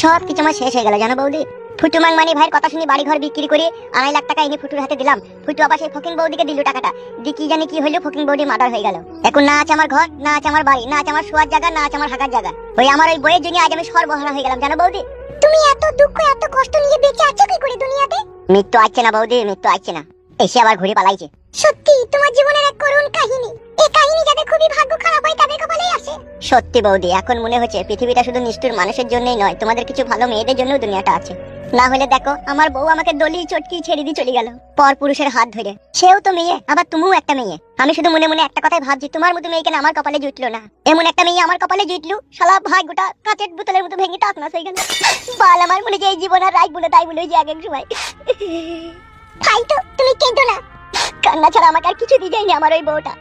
সব কিছু আমার শেষ হয়ে গেল জানো বৌদি। ফুটু মাংমানি ভাইয়ের কথা শুনি বাড়ি ঘর বিক্রি করে 2.5 লাখ টাকা এনে ফুটুর হাতে দিলাম। ফুটু আবার সেই ফকিং বৌদিকে দিল টাকাটা। দি কি জানি কি হইলো, ফকিং বৌদি মার্ডার হয়ে গেল। এখন না আছে আমার ঘর, না আছে আমার বাড়ি, না আছে আমার শোয়ার জায়গা, না আছে আমার হাঁকার জায়গা। ওই আমার ওই বইয়ের জন্য আজ আমি সর্বহারা হয়ে গেলাম জানো বৌদি। তুমি এত দুঃখ এত কষ্ট নিয়ে বেঁচে আছো কি করে দুনিয়াতে? মৃত্যু আসছে না বৌদি, মৃত্যু আসছে না, এসে আবার ঘুরে পালাইছে। সত্যি তোমার জীবনের এক করুণ কাহিনী। এই কাহিনী যাদের খুবই ভাগ্য খারাপ হয় তাদের কপালেই আসে। সত্যি বৌদি, এখন মনে হচ্ছে পৃথিবীটা শুধু নিষ্ঠুর মানুষের জন্যই নয়, তোমাদের কিছু ভালো মেয়েদের জন্য দুনিয়াটা আছে। না হলে দেখো আমার বউ আমাকে দলি চটকি ছেড়ে দিয়ে চলে গেল পর পুরুষের হাত ধরে। সেও তো মেয়ে, আবার তুমিও একটা মেয়ে। আমি শুধু মনে মনে একটা কথাই ভাবছি, তোমার মতো মেয়ে কেন আমার কপালে জুটলো না? এমন একটা মেয়ে আমার কপালে জুটলো, শালা ভাগ্যটা কাচের বোতলের মতো ভেঙে টাকনা হয়ে গেল। বাল আমার মনে যে এই জীবন আর রাখবো না, তাই বলে যে এক এক সময়। তাই তো তুমি কেঁদো না, কান্না ছাড়া আমাকে আর কিছু দিয়ে যায়নি আমার ওই বউটা।